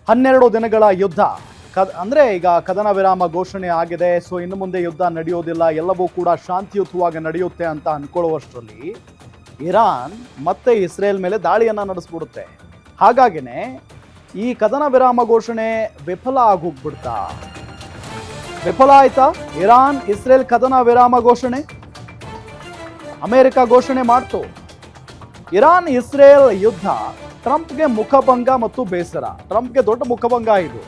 12 ದಿನಗಳ ಯುದ್ಧ ಅಂದರೆ ಈಗ ಕದನ ವಿರಾಮ ಘೋಷಣೆ ಆಗಿದೆ. ಸೊ ಇನ್ನು ಮುಂದೆ ಯುದ್ಧ ನಡೆಯೋದಿಲ್ಲ, ಎಲ್ಲವೂ ಕೂಡ ಶಾಂತಿಯುತವಾಗಿ ನಡೆಯುತ್ತೆ ಅಂತ ಅನ್ಕೊಳ್ಳುವಷ್ಟರಲ್ಲಿ ಇರಾನ್ ಮತ್ತೆ ಇಸ್ರೇಲ್ ಮೇಲೆ ದಾಳಿಯನ್ನು ನಡೆಸ್ಬಿಡುತ್ತೆ. ಹಾಗಾಗಿನೇ ಈ ಕದನ ವಿರಾಮ ಘೋಷಣೆ ವಿಫಲ ಆಗೋಗ್ಬಿಡ್ತಾ? ವಿಫಲ ಆಯ್ತಾ ಇರಾನ್ ಇಸ್ರೇಲ್ ಕದನ ವಿರಾಮ ಘೋಷಣೆ? ಅಮೆರಿಕ ಘೋಷಣೆ ಮಾಡ್ತು. ಇರಾನ್ ಇಸ್ರೇಲ್ ಯುದ್ಧ ಟ್ರಂಪ್ಗೆ ಮುಖಭಂಗ ಮತ್ತು ಬೇಸರ. ಟ್ರಂಪ್ಗೆ ದೊಡ್ಡ ಮುಖಭಂಗ ಇದು.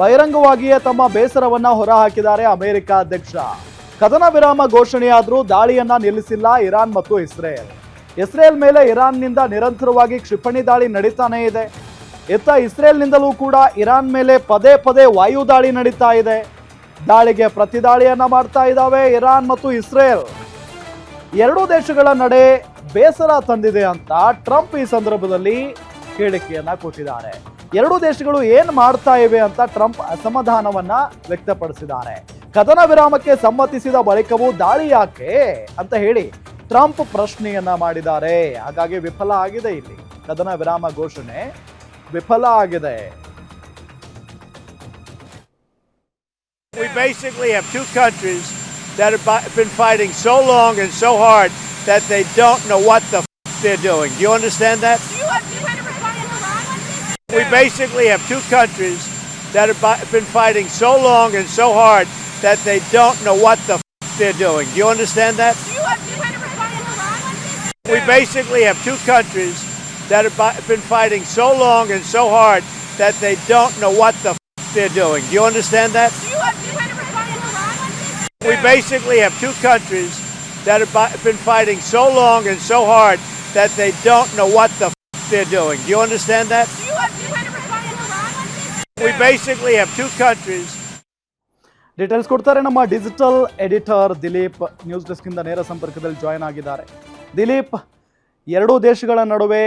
ಬಹಿರಂಗವಾಗಿಯೇ ತಮ್ಮ ಬೇಸರವನ್ನ ಹೊರಹಾಕಿದ್ದಾರೆ ಅಮೆರಿಕ ಅಧ್ಯಕ್ಷ. ಕದನ ವಿರಾಮ ಘೋಷಣೆಯಾದರೂ ದಾಳಿಯನ್ನ ನಿಲ್ಲಿಸಿಲ್ಲ ಇರಾನ್ ಮತ್ತು ಇಸ್ರೇಲ್. ಇಸ್ರೇಲ್ ಮೇಲೆ ಇರಾನ್ನಿಂದ ನಿರಂತರವಾಗಿ ಕ್ಷಿಪಣಿ ದಾಳಿ ನಡೀತಾನೇ ಇದೆ. ಇತ್ತ ಇಸ್ರೇಲ್ನಿಂದಲೂ ಕೂಡ ಇರಾನ್ ಮೇಲೆ ಪದೇ ಪದೇ ವಾಯು ದಾಳಿ ನಡೀತಾ ಇದೆ. ದಾಳಿಗೆ ಪ್ರತಿದಾಳಿಯನ್ನ ಮಾಡ್ತಾ ಇದ್ದಾವೆ ಇರಾನ್ ಮತ್ತು ಇಸ್ರೇಲ್. ಎರಡೂ ದೇಶಗಳ ನಡೆ ಬೇಸರ ತಂದಿದೆ ಅಂತ ಟ್ರಂಪ್ ಈ ಸಂದರ್ಭದಲ್ಲಿ ಹೇಳಿಕೆಯನ್ನ ಕೊಟ್ಟಿದ್ದಾರೆ. ಎರಡೂ ದೇಶಗಳು ಏನ್ ಮಾಡ್ತಾ ಇವೆ ಅಂತ ಟ್ರಂಪ್ ಅಸಮಾಧಾನವನ್ನ ವ್ಯಕ್ತಪಡಿಸಿದ್ದಾರೆ. ಕದನ ವಿರಾಮಕ್ಕೆ ಸಮ್ಮತಿಸಿದ ಬಳಿಕವೂ ದಾಳಿ ಯಾಕೆ ಅಂತ ಹೇಳಿ ಟ್ರಂಪ್ ಪ್ರಶ್ನೆಯನ್ನ ಮಾಡಿದ್ದಾರೆ. ಹಾಗಾಗಿ ವಿಫಲ ಆಗಿದೆ, ಇಲ್ಲಿ ಕದನ ವಿರಾಮ ಘೋಷಣೆ ವಿಫಲ ಆಗಿದೆ. We basically have two countries that have been fighting so long and so hard that they don't know what the they're doing. Do you understand that? We basically have two countries that have been fighting so long and so hard that they don't know what the they're doing. Do you understand that? We basically have two countries that have been fighting so long and so hard that they don't know what the they're doing. Do you understand that? We basically have two countries that have been fighting so long and so hard that they don't know what the they're doing. Do you understand that? We basically have two countries. Details ಕೊಡ್ತಾರೆ ನಮ್ಮ digital editor Dilip. News desk ಇಂದ ನೇರ ಸಂಪರ್ಕದಲ್ಲಿ join ಆಗಿದ್ದಾರೆ. ದಿಲೀಪ್, ಎರಡೂ ದೇಶಗಳ ನಡುವೆ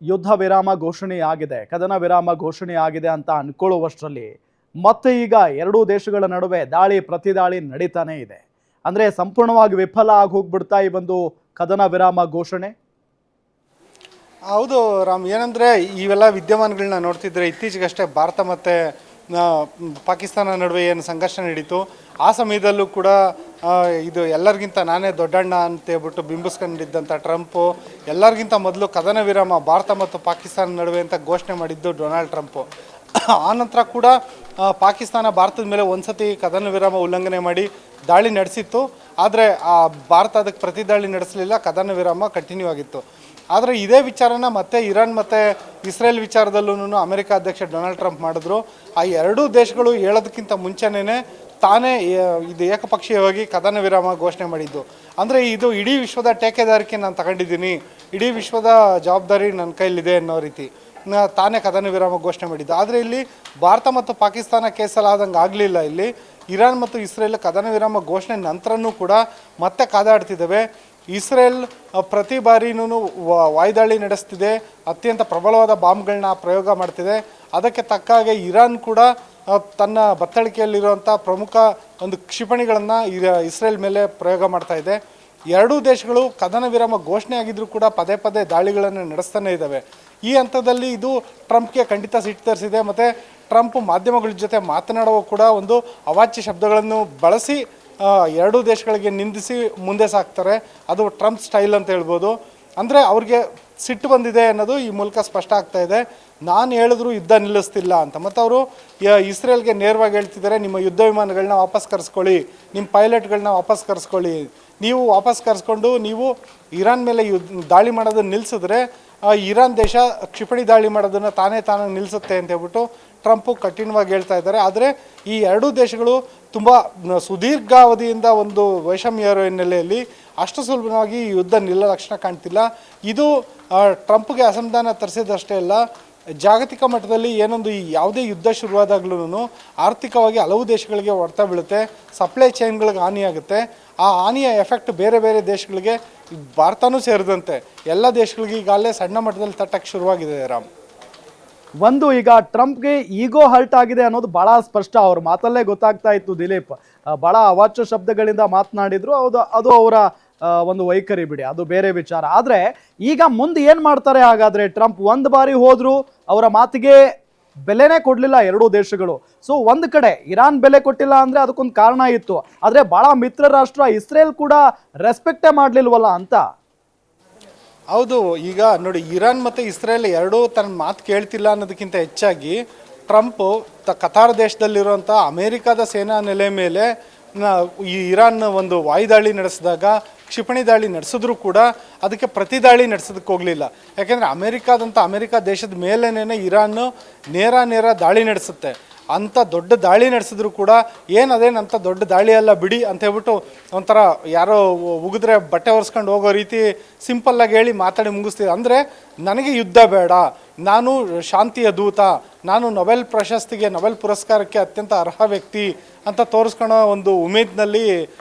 ಯುದ್ಧ ವಿರಾಮ ಘೋಷಣೆ ಆಗಿದೆ, ಕದನ ವಿರಾಮ ಘೋಷಣೆ ಆಗಿದೆ ಅಂತ ಅನ್ಕೊಳ್ಳುವಷ್ಟರಲ್ಲಿ ಮತ್ತೆ ಈಗ ಎರಡೂ ದೇಶಗಳ ನಡುವೆ ದಾಳಿ ಪ್ರತಿದಾಳಿ ನಡೀತಾನೆ ಇದೆ. ಅಂದ್ರೆ ಸಂಪೂರ್ಣವಾಗಿ ವಿಫಲ ಆಗಿ ಹೋಗ್ಬಿಡ್ತಾ ಈ ಒಂದು ಕದನ ವಿರಾಮ ಘೋಷಣೆ? ಹೌದು ರಾಮ್, ಏನಂದರೆ ಇವೆಲ್ಲ ವಿದ್ಯಮಾನಗಳನ್ನ ನೋಡ್ತಿದ್ರೆ ಇತ್ತೀಚೆಗಷ್ಟೇ ಭಾರತ ಮತ್ತು ಪಾಕಿಸ್ತಾನ ನಡುವೆ ಏನು ಸಂಘರ್ಷ ನಡೀತು, ಆ ಸಮಯದಲ್ಲೂ ಕೂಡ ಇದು ಎಲ್ಲರಿಗಿಂತ ನಾನೇ ದೊಡ್ಡಣ್ಣ ಅಂತ ಹೇಳ್ಬಿಟ್ಟು ಬಿಂಬಿಸ್ಕೊಂಡಿದ್ದಂಥ ಟ್ರಂಪು ಎಲ್ಲರಿಗಿಂತ ಮೊದಲು ಕದನ ವಿರಾಮ ಭಾರತ ಮತ್ತು ಪಾಕಿಸ್ತಾನ ನಡುವೆ ಅಂತ ಘೋಷಣೆ ಮಾಡಿದ್ದು ಡೊನಾಲ್ಡ್ ಟ್ರಂಪು. ಆನಂತರ ಕೂಡ ಪಾಕಿಸ್ತಾನ ಭಾರತದ ಮೇಲೆ ಒಂದ್ಸತಿ ಕದನ ವಿರಾಮ ಉಲ್ಲಂಘನೆ ಮಾಡಿ ದಾಳಿ ನಡೆಸಿತ್ತು. ಆದರೆ ಭಾರತ ಅದಕ್ಕೆ ಪ್ರತಿದಾಳಿ ನಡೆಸಲಿಲ್ಲ, ಕದನ ವಿರಾಮ ಕಂಟಿನ್ಯೂ ಆಗಿತ್ತು. ಆದರೆ ಇದೇ ವಿಚಾರನ ಮತ್ತೆ ಇರಾನ್ ಮತ್ತು ಇಸ್ರೇಲ್ ವಿಚಾರದಲ್ಲೂ ಅಮೆರಿಕ ಅಧ್ಯಕ್ಷ ಡೊನಾಲ್ಡ್ ಟ್ರಂಪ್ ಮಾಡಿದ್ರು. ಆ ಎರಡೂ ದೇಶಗಳು ಹೇಳೋದಕ್ಕಿಂತ ಮುಂಚೆನೇ ತಾನೇ ಇದು ಏಕಪಕ್ಷೀಯವಾಗಿ ಕದನ ವಿರಾಮ ಘೋಷಣೆ ಮಾಡಿದ್ದು. ಅಂದರೆ ಇದು ಇಡೀ ವಿಶ್ವದ ಟೇಕೆದಾರಿಕೆ ನಾನು ತಗೊಂಡಿದ್ದೀನಿ, ಇಡೀ ವಿಶ್ವದ ಜವಾಬ್ದಾರಿ ನನ್ನ ಕೈಲಿದೆ ಅನ್ನೋ ರೀತಿ ತಾನೇ ಕದನ ವಿರಾಮ ಘೋಷಣೆ ಮಾಡಿದ್ದು. ಆದರೆ ಇಲ್ಲಿ ಭಾರತ ಮತ್ತು ಪಾಕಿಸ್ತಾನ ಕೇಸಲ್ಲಾದಂಗೆ ಆಗಲಿಲ್ಲ. ಇಲ್ಲಿ ಇರಾನ್ ಮತ್ತು ಇಸ್ರೇಲ್ ಕದನ ವಿರಾಮ ಘೋಷಣೆ ನಂತರನೂ ಕೂಡ ಮತ್ತೆ ಕಾದಾಡ್ತಿದ್ದಾವೆ. ಇಸ್ರೇಲ್ ಪ್ರತಿ ಬಾರಿನೂ ವಾಯುದಾಳಿ ನಡೆಸ್ತಿದೆ, ಅತ್ಯಂತ ಪ್ರಬಲವಾದ ಬಾಂಬ್ಗಳನ್ನ ಪ್ರಯೋಗ ಮಾಡ್ತಿದೆ. ಅದಕ್ಕೆ ತಕ್ಕ ಹಾಗೆ ಇರಾನ್ ಕೂಡ ತನ್ನ ಬತ್ತಳಿಕೆಯಲ್ಲಿರುವಂಥ ಪ್ರಮುಖ ಒಂದು ಕ್ಷಿಪಣಿಗಳನ್ನು ಇಸ್ರೇಲ್ ಮೇಲೆ ಪ್ರಯೋಗ ಮಾಡ್ತಾ ಇದೆ. ಎರಡೂ ದೇಶಗಳು ಕದನ ವಿರಾಮ ಘೋಷಣೆ ಆಗಿದ್ರೂ ಕೂಡ ಪದೇ ಪದೇ ದಾಳಿಗಳನ್ನು ನಡೆಸ್ತಾನೆ ಇದ್ದಾವೆ. ಈ ಹಂತದಲ್ಲಿ ಇದು ಟ್ರಂಪ್ಗೆ ಖಂಡಿತ ಸಿಟ್ಟು ತರಿಸಿದೆ. ಮತ್ತು ಟ್ರಂಪ್ ಮಾಧ್ಯಮಗಳ ಜೊತೆ ಮಾತನಾಡುವ ಕೂಡ ಒಂದು ಅವಾಚ್ಯ ಶಬ್ದಗಳನ್ನು ಬಳಸಿ ಎರಡೂ ದೇಶಗಳಿಗೆ ನಿಂದಿಸಿ ಮುಂದೆ ಸಾಕ್ತಾರೆ. ಅದು ಟ್ರಂಪ್ ಸ್ಟೈಲ್ ಅಂತ ಹೇಳ್ಬೋದು. ಅಂದರೆ ಅವ್ರಿಗೆ ಸಿಟ್ಟು ಬಂದಿದೆ ಅನ್ನೋದು ಈ ಮೂಲಕ ಸ್ಪಷ್ಟ ಆಗ್ತಾ ಇದೆ. ನಾನು ಹೇಳಿದ್ರು ಯುದ್ಧ ನಿಲ್ಲಿಸ್ತಿಲ್ಲ ಅಂತ. ಮತ್ತು ಅವರು ಇಸ್ರೇಲ್ಗೆ ನೇರವಾಗಿ ಹೇಳ್ತಿದ್ದಾರೆ, ನಿಮ್ಮ ಯುದ್ಧ ವಿಮಾನಗಳನ್ನ ವಾಪಸ್ ಕರೆಸ್ಕೊಳ್ಳಿ, ನಿಮ್ಮ ಪೈಲಟ್ಗಳನ್ನ ವಾಪಸ್ ಕರೆಸ್ಕೊಳ್ಳಿ. ನೀವು ವಾಪಸ್ ಕರೆಸ್ಕೊಂಡು ನೀವು ಇರಾನ್ ಮೇಲೆ ದಾಳಿ ಮಾಡೋದನ್ನು ನಿಲ್ಲಿಸಿದ್ರೆ ಇರಾನ್ ದೇಶ ಕ್ಷಿಪಣಿ ದಾಳಿ ಮಾಡೋದನ್ನು ತಾನೇ ನಿಲ್ಲಿಸುತ್ತೆ ಅಂತ ಹೇಳ್ಬಿಟ್ಟು ಟ್ರಂಪು ಕಠಿಣವಾಗಿ ಹೇಳ್ತಾ ಇದ್ದಾರೆ. ಆದರೆ ಈ ಎರಡೂ ದೇಶಗಳು ತುಂಬ ಸುದೀರ್ಘಾವಧಿಯಿಂದ ಒಂದು ವೈಷಮ್ಯ ಇರೋ ಹಿನ್ನೆಲೆಯಲ್ಲಿ ಅಷ್ಟು ಸುಲಭವಾಗಿ ಈ ಯುದ್ಧ ನಿಲ್ಲೋ ಲಕ್ಷಣ ಕಾಣ್ತಿಲ್ಲ. ಇದು ಟ್ರಂಪ್ಗೆ ಅಸಮಾಧಾನ ತರಿಸಿದಷ್ಟೇ ಅಲ್ಲ, ಜಾಗತಿಕ ಮಟ್ಟದಲ್ಲಿ ಏನೊಂದು ಯಾವುದೇ ಯುದ್ಧ ಶುರುವಾದಾಗ್ಲೂ ಆರ್ಥಿಕವಾಗಿ ಹಲವು ದೇಶಗಳಿಗೆ ಹೊಡೆತ ಬೀಳುತ್ತೆ, ಸಪ್ಲೈ ಚೈನ್ಗಳಿಗೆ ಹಾನಿಯಾಗುತ್ತೆ. ಆ ಹಾನಿಯ ಎಫೆಕ್ಟ್ ಬೇರೆ ಬೇರೆ ದೇಶಗಳಿಗೆ, ಭಾರತನೂ ಸೇರಿದಂತೆ ಎಲ್ಲ ದೇಶಗಳಿಗೆ ಈಗಾಗಲೇ ಸಣ್ಣ ಮಟ್ಟದಲ್ಲಿ ತಟ್ಟಕ್ಕೆ ಶುರುವಾಗಿದೆ ರಾಮ್. ಒಂದು ಈಗ ಟ್ರಂಪ್ಗೆ ಈಗೋ ಹರ್ಟ್ ಆಗಿದೆ ಅನ್ನೋದು ಬಹಳ ಸ್ಪಷ್ಟ, ಅವ್ರ ಮಾತಲ್ಲೇ ಗೊತ್ತಾಗ್ತಾ ಇತ್ತು. ದಿಲೀಪ್ ಬಹಳ ಅವಾಚ್ಯ ಶಬ್ದಗಳಿಂದ ಮಾತನಾಡಿದ್ರು, ಅದು ಅವರ ಒಂದು ವೈಖರಿ ಬಿಡಿ, ಅದು ಬೇರೆ ವಿಚಾರ. ಆದ್ರೆ ಈಗ ಮುಂದೆ ಏನ್ ಮಾಡ್ತಾರೆ ಹಾಗಾದ್ರೆ? ಟ್ರಂಪ್ ಒಂದು ಬಾರಿ ಹೋದ್ರು, ಅವರ ಮಾತಿಗೆ ಬೆಲೆನೇ ಕೊಡ್ಲಿಲ್ಲ ಎರಡೂ ದೇಶಗಳು. ಸೊ ಒಂದ್ ಕಡೆ ಇರಾನ್ ಬೆಲೆ ಕೊಟ್ಟಿಲ್ಲ ಅಂದ್ರೆ ಅದಕ್ಕೊಂದು ಕಾರಣ ಇತ್ತು, ಆದ್ರೆ ಬಹಳ ಮಿತ್ರ ರಾಷ್ಟ್ರ ಇಸ್ರೇಲ್ ಕೂಡ ರೆಸ್ಪೆಕ್ಟೇ ಮಾಡ್ಲಿಲ್ವಲ್ಲ ಅಂತ. ಹೌದು, ಈಗ ನೋಡಿ, ಇರಾನ್ ಮತ್ತು ಇಸ್ರೇಲ್ ಎರಡೂ ತನ್ನ ಮಾತು ಕೇಳ್ತಿಲ್ಲ ಅನ್ನೋದಕ್ಕಿಂತ ಹೆಚ್ಚಾಗಿ ಟ್ರಂಪ್ ಕತಾರ್ ದೇಶದಲ್ಲಿರುವಂಥ ಅಮೇರಿಕಾದ ಸೇನಾ ನೆಲೆ ಮೇಲೆ ಈ ಇರಾನ್ ಒಂದು ವಾಯುದಾಳಿ ನಡೆಸಿದಾಗ, ಕ್ಷಿಪಣಿ ದಾಳಿ ನಡೆಸಿದ್ರು ಕೂಡ ಅದಕ್ಕೆ ಪ್ರತಿ ದಾಳಿ ನಡೆಸೋದಕ್ಕೆ ಹೋಗಲಿಲ್ಲ. ಯಾಕೆಂದರೆ ಅಮೇರಿಕಾ ದೇಶದ ಮೇಲೇನೆ ಇರಾನ್ ನೇರ ದಾಳಿ ನಡೆಸುತ್ತೆ. ಅಂಥ ದೊಡ್ಡ ದಾಳಿ ನಡೆಸಿದ್ರು ಕೂಡ ಅದೇನಂತ ದೊಡ್ಡ ದಾಳಿ ಅಲ್ಲ ಬಿಡಿ ಅಂತ ಹೇಳ್ಬಿಟ್ಟು ಒಂಥರ ಯಾರೋ ಉಗಿದ್ರೆ ಬಟ್ಟೆ ಒರೆಸ್ಕೊಂಡು ಹೋಗೋ ರೀತಿ ಸಿಂಪಲ್ಲಾಗಿ ಹೇಳಿ ಮಾತಾಡಿ ಮುಗಿಸ್ತೀವಿ. ಅಂದರೆ ನನಗೆ ಯುದ್ಧ ಬೇಡ, ನಾನು ಶಾಂತಿಯ ದೂತ, ನಾನು ನೊಬೆಲ್ ಪ್ರಶಸ್ತಿಗೆ, ನೊಬೆಲ್ ಪುರಸ್ಕಾರಕ್ಕೆ ಅತ್ಯಂತ ಅರ್ಹ ವ್ಯಕ್ತಿ ಅಂತ ತೋರಿಸ್ಕೊಳ್ಳೋ ಒಂದು ಉಮೇದಿನಲ್ಲಿ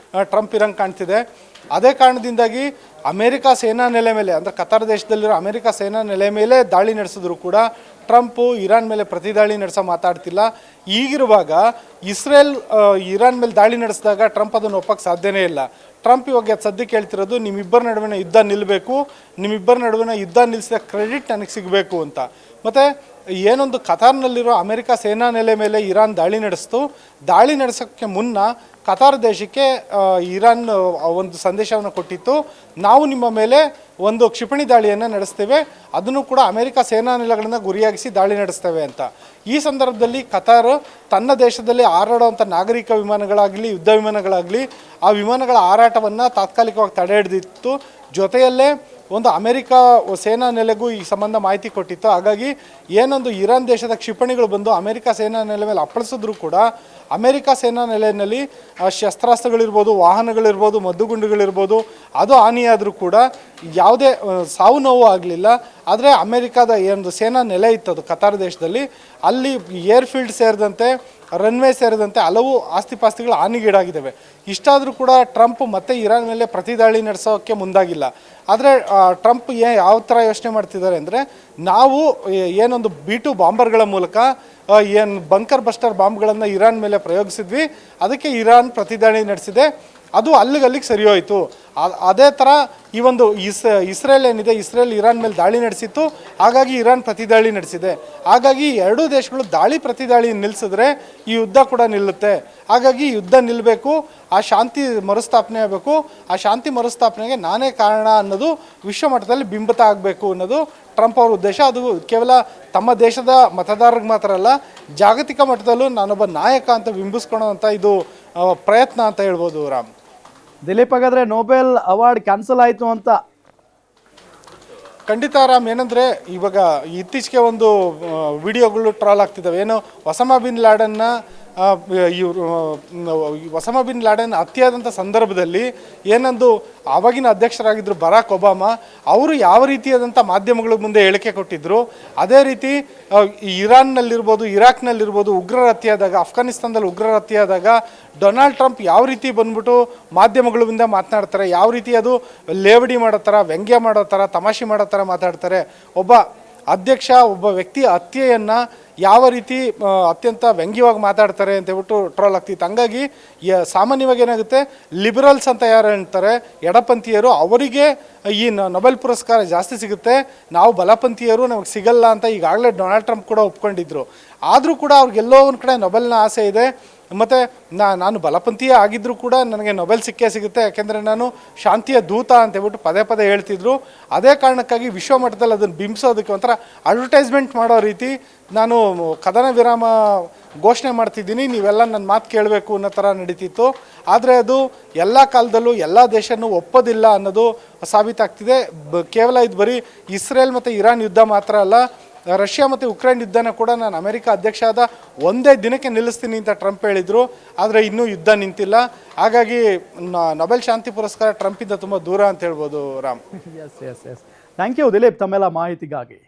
ಟ್ರಂಪ್ ಇರಂಗೆ ಕಾಣ್ತಿದೆ. ಅದೇ ಕಾರಣದಿಂದಾಗಿ ಅಮೇರಿಕಾ ಸೇನಾ ನೆಲೆ ಮೇಲೆ, ಅಂದರೆ ಕತಾರ್ ದೇಶದಲ್ಲಿರೋ ಅಮೇರಿಕಾ ಸೇನಾ ನೆಲೆ ಮೇಲೆ ದಾಳಿ ನಡೆಸಿದ್ರು ಕೂಡ ಟ್ರಂಪು ಇರಾನ್ ಮೇಲೆ ಪ್ರತಿ ದಾಳಿ ನಡೆಸೋ ಮಾತಾಡ್ತಿಲ್ಲ. ಈಗಿರುವಾಗ ಇಸ್ರೇಲ್ ಇರಾನ್ ಮೇಲೆ ದಾಳಿ ನಡೆಸಿದಾಗ ಟ್ರಂಪ್ ಅದನ್ನು ಒಪ್ಪಕ್ಕೆ ಸಾಧ್ಯನೇ ಇಲ್ಲ. ಟ್ರಂಪ್ ಇವಾಗ ಸದ್ಯಕ್ಕೆ ಹೇಳ್ತಿರೋದು, ನಿಮ್ಮಿಬ್ಬರ ನಡುವಿನ ಯುದ್ಧ ನಿಲ್ಲಬೇಕು, ನಿಮ್ಮಿಬ್ಬರ ನಡುವಿನ ಯುದ್ಧ ನಿಲ್ಲಿಸಿದ ಕ್ರೆಡಿಟ್ ನನಗೆ ಸಿಗಬೇಕು ಅಂತ. ಮತ್ತು ಏನೊಂದು ಕತಾರ್ನಲ್ಲಿರೋ ಅಮೇರಿಕಾ ಸೇನಾ ನೆಲೆ ಮೇಲೆ ಇರಾನ್ ದಾಳಿ ನಡೆಸ್ತು, ದಾಳಿ ನಡೆಸೋಕ್ಕೆ ಮುನ್ನ ಕತಾರ್ ದೇಶಕ್ಕೆ ಇರಾನ್ ಒಂದು ಸಂದೇಶವನ್ನು ಕೊಟ್ಟಿತ್ತು, ನಾವು ನಿಮ್ಮ ಮೇಲೆ ಒಂದು ಕ್ಷಿಪಣಿ ದಾಳಿಯನ್ನು ನಡೆಸ್ತೇವೆ, ಅದನ್ನು ಕೂಡ ಅಮೇರಿಕಾ ಸೇನಾ ನೆಲೆಗಳನ್ನು ಗುರಿಯಾಗಿಸಿ ದಾಳಿ ನಡೆಸ್ತೇವೆ ಅಂತ. ಈ ಸಂದರ್ಭದಲ್ಲಿ ಕತಾರ್ ತನ್ನ ದೇಶದಲ್ಲಿ ಹಾರಾಡುವಂಥ ನಾಗರಿಕ ವಿಮಾನಗಳಾಗಲಿ ಯುದ್ಧ ವಿಮಾನಗಳಾಗಲಿ ಆ ವಿಮಾನಗಳ ಹಾರಾಟವನ್ನು ತಾತ್ಕಾಲಿಕವಾಗಿ ತಡೆ ಹಿಡಿದಿತ್ತು. ಜೊತೆಯಲ್ಲೇ ಒಂದು ಅಮೇರಿಕಾ ಸೇನಾ ನೆಲೆಗೂ ಈ ಸಂಬಂಧ ಮಾಹಿತಿ ಕೊಟ್ಟಿತ್ತು. ಹಾಗಾಗಿ ಏನೊಂದು ಇರಾನ್ ದೇಶದ ಕ್ಷಿಪಣಿಗಳು ಬಂದು ಅಮೇರಿಕಾ ಸೇನಾ ನೆಲೆ ಮೇಲೆ ಅಪ್ಪಳಿಸಿದ್ರು ಕೂಡ ಅಮೇರಿಕಾ ಸೇನಾ ನೆಲೆಯಲ್ಲಿ ಶಸ್ತ್ರಾಸ್ತ್ರಗಳಿರ್ಬೋದು, ವಾಹನಗಳಿರ್ಬೋದು, ಮದ್ದುಗುಂಡುಗಳಿರ್ಬೋದು, ಅದು ಹಾನಿಯಾದರೂ ಕೂಡ ಯಾವುದೇ ಸಾವು ನೋವು ಆಗಲಿಲ್ಲ. ಆದರೆ ಅಮೇರಿಕಾದ ಒಂದು ಸೇನಾ ನೆಲೆ ಇತ್ತು ಅದು ಕತಾರ್ ದೇಶದಲ್ಲಿ, ಅಲ್ಲಿ ಏರ್ಫೀಲ್ಡ್ ಸೇರಿದಂತೆ ರನ್ವೇ ಸೇರಿದಂತೆ ಹಲವು ಆಸ್ತಿಪಾಸ್ತಿಗಳು ಹಾನಿಗೀಡಾಗಿದ್ದಾವೆ. ಇಷ್ಟಾದರೂ ಕೂಡ ಟ್ರಂಪ್ ಮತ್ತೆ ಇರಾನ್ ಮೇಲೆ ಪ್ರತಿ ದಾಳಿ ನಡೆಸೋಕ್ಕೆ ಮುಂದಾಗಿಲ್ಲ. ಆದರೆ ಟ್ರಂಪ್ ಯಾವ ಥರ ಯೋಚನೆ ಮಾಡ್ತಿದ್ದಾರೆ ಅಂದರೆ, ನಾವು ಏನೊಂದು B-2 ಬಾಂಬರ್ಗಳ ಮೂಲಕ ಏನು ಬಂಕರ್ ಬಸ್ಟರ್ ಬಾಂಬ್ಗಳನ್ನು ಇರಾನ್ ಮೇಲೆ ಪ್ರಯೋಗಿಸಿದ್ವಿ, ಅದಕ್ಕೆ ಇರಾನ್ ಪ್ರತಿದಾಳಿ ನಡೆಸಿದೆ, ಅದು ಅಲ್ಲಿಗೆ ಸರಿ ಹೋಯಿತು. ಅದೇ ಥರ ಈ ಒಂದು ಇಸ್ರೇಲ್ ಏನಿದೆ, ಇಸ್ರೇಲ್ ಇರಾನ್ ಮೇಲೆ ದಾಳಿ ನಡೆಸಿತ್ತು, ಹಾಗಾಗಿ ಇರಾನ್ ಪ್ರತಿದಾಳಿ ನಡೆಸಿದೆ. ಹಾಗಾಗಿ ಎರಡೂ ದೇಶಗಳು ದಾಳಿ ಪ್ರತಿದಾಳಿ ನಿಲ್ಲಿಸಿದ್ರೆ ಈ ಯುದ್ಧ ಕೂಡ ನಿಲ್ಲುತ್ತೆ. ಹಾಗಾಗಿ ಯುದ್ಧ ನಿಲ್ಲಬೇಕು, ಆ ಶಾಂತಿ ಮರುಸ್ಥಾಪನೆ ಆಗಬೇಕು, ಆ ಶಾಂತಿ ಮರುಸ್ಥಾಪನೆಗೆ ನಾನೇ ಕಾರಣ ಅನ್ನೋದು ವಿಶ್ವ ಮಟ್ಟದಲ್ಲಿ ಬಿಂಬಿತ ಆಗಬೇಕು ಅನ್ನೋದು ಟ್ರಂಪ್ ಅವ್ರ ಉದ್ದೇಶ. ಅದು ಕೇವಲ ತಮ್ಮ ದೇಶದ ಮತದಾರರಿಗೆ ಮಾತ್ರ ಅಲ್ಲ, ಜಾಗತಿಕ ಮಟ್ಟದಲ್ಲೂ ನಾನೊಬ್ಬ ನಾಯಕ ಅಂತ ಬಿಂಬಿಸ್ಕೊಳ್ಳೋವಂಥ ಇದು ಪ್ರಯತ್ನ ಅಂತ ಹೇಳ್ಬೋದು. ರಾಮ್, ದಿಲೀಪ್, ಹಾಗಾದ್ರೆ ನೊಬೆಲ್ ಅವಾರ್ಡ್ ಕ್ಯಾನ್ಸಲ್ ಆಯಿತು ಅಂತ? ಖಂಡಿತ ರಾಮ್. ಏನಂದರೆ ಇವಾಗ ಇತ್ತೀಚೆಗೆ ಒಂದು ವಿಡಿಯೋಗಳು ಟ್ರಾಲ್ ಆಗ್ತಿದ್ದಾವೆ. ಏನು ಒಸಾಮಾ ಬಿನ್ ಲಾಡೆನ್ನ ಒಸಾಮಾ ಬಿನ್ ಲಾಡೆನ್ ಹತ್ಯೆಯಾದಂಥ ಸಂದರ್ಭದಲ್ಲಿ ಏನೊಂದು ಆವಾಗಿನ ಅಧ್ಯಕ್ಷರಾಗಿದ್ದರು ಬರಾಕ್ ಒಬಾಮಾ, ಅವರು ಯಾವ ರೀತಿಯಾದಂಥ ಮಾಧ್ಯಮಗಳ ಮುಂದೆ ಹೇಳಿಕೆ ಕೊಟ್ಟಿದ್ದರು, ಅದೇ ರೀತಿ ಇರಾನ್ನಲ್ಲಿರ್ಬೋದು, ಇರಾಕ್ನಲ್ಲಿರ್ಬೋದು ಉಗ್ರರ ಹತ್ಯೆಯಾದಾಗ, ಅಫ್ಘಾನಿಸ್ತಾನದಲ್ಲಿ ಉಗ್ರರ ಹತ್ಯೆಯಾದಾಗ ಡೊನಾಲ್ಡ್ ಟ್ರಂಪ್ ಯಾವ ರೀತಿ ಬಂದ್ಬಿಟ್ಟು ಮಾಧ್ಯಮಗಳ ಮುಂದೆ ಮಾತನಾಡ್ತಾರೆ, ಯಾವ ರೀತಿ ಅದು ಲೇವಡಿ ಮಾಡೋ ಥರ, ವ್ಯಂಗ್ಯ ಮಾಡೋ ಥರ, ತಮಾಷೆ ಮಾಡೋ ಥರ ಮಾತಾಡ್ತಾರೆ. ಒಬ್ಬ ಅಧ್ಯಕ್ಷ, ಒಬ್ಬ ವ್ಯಕ್ತಿಯ ಹತ್ಯೆಯನ್ನು ಯಾವ ರೀತಿ ಅತ್ಯಂತ ವ್ಯಂಗ್ಯವಾಗಿ ಮಾತಾಡ್ತಾರೆ ಅಂತ ಹೇಳ್ಬಿಟ್ಟು ಟ್ರೋಲ್ ಆಗ್ತಿತ್ತು. ಹಂಗಾಗಿ ಸಾಮಾನ್ಯವಾಗಿ ಏನಾಗುತ್ತೆ, ಲಿಬರಲ್ಸ್ ಅಂತ ಯಾರು ಹೇಳ್ತಾರೆ, ಎಡಪಂಥೀಯರು, ಅವರಿಗೆ ಈ ನೊಬೆಲ್ ಪುರಸ್ಕಾರ ಜಾಸ್ತಿ ಸಿಗುತ್ತೆ, ನಾವು ಬಲಪಂಥೀಯರು ನಮಗೆ ಸಿಗಲ್ಲ ಅಂತ ಈಗಾಗಲೇ ಡೊನಾಲ್ಡ್ ಟ್ರಂಪ್ ಕೂಡ ಒಪ್ಕೊಂಡಿದ್ರು. ಆದರೂ ಕೂಡ ಅವ್ರಿಗೆಲ್ಲೋ ಒಂದು ಕಡೆ ನೊಬೆಲ್ನ ಆಸೆ ಇದೆ. ಮತ್ತು ನಾನು ಬಲಪಂಥೀಯ ಆಗಿದ್ದರೂ ಕೂಡ ನನಗೆ ನೊಬೆಲ್ ಸಿಕ್ಕೇ ಸಿಗುತ್ತೆ, ಯಾಕೆಂದರೆ ನಾನು ಶಾಂತಿಯ ದೂತ ಅಂತ ಹೇಳ್ಬಿಟ್ಟು ಪದೇ ಹೇಳ್ತಿದ್ರು. ಅದೇ ಕಾರಣಕ್ಕಾಗಿ ವಿಶ್ವ ಮಟ್ಟದಲ್ಲಿ ಅದನ್ನು ಬಿಂಬಿಸೋದಕ್ಕೆ ಒಂಥರ ಅಡ್ವರ್ಟೈಸ್ಮೆಂಟ್ ಮಾಡೋ ರೀತಿ ನಾನು ಕದನ ವಿರಾಮ ಘೋಷಣೆ ಮಾಡ್ತಿದ್ದೀನಿ, ನೀವೆಲ್ಲ ನನ್ನ ಮಾತು ಕೇಳಬೇಕು ಅನ್ನೋ ಥರ ನಡೀತಿತ್ತು. ಆದರೆ ಅದು ಎಲ್ಲ ಕಾಲದಲ್ಲೂ ಎಲ್ಲ ದೇಶನೂ ಒಪ್ಪೋದಿಲ್ಲ ಅನ್ನೋದು ಸಾಬೀತಾಗ್ತಿದೆ. ಕೇವಲ ಇದು ಬರೀ ಇಸ್ರೇಲ್ ಮತ್ತು ಇರಾನ್ ಯುದ್ಧ ಮಾತ್ರ ಅಲ್ಲ, ರಷ್ಯಾ ಮತ್ತು ಉಕ್ರೇನ್ ಯುದ್ಧನ ಕೂಡ ನಾನು ಅಮೆರಿಕ ಅಧ್ಯಕ್ಷ ಆದ ಒಂದೇ ದಿನಕ್ಕೆ ನಿಲ್ಲಿಸ್ತೀನಿ ಅಂತ ಟ್ರಂಪ್ ಹೇಳಿದರು. ಆದರೆ ಇನ್ನೂ ಯುದ್ಧ ನಿಂತಿಲ್ಲ. ಹಾಗಾಗಿ ನೊಬೆಲ್ ಶಾಂತಿ ಪುರಸ್ಕಾರ ಟ್ರಂಪಿಂದ ತುಂಬ ದೂರ ಅಂತ ಹೇಳ್ಬೋದು. Ram, S. Thank you Dilip, ತಮ್ಮೆಲ್ಲ ಮಾಹಿತಿಗಾಗಿ.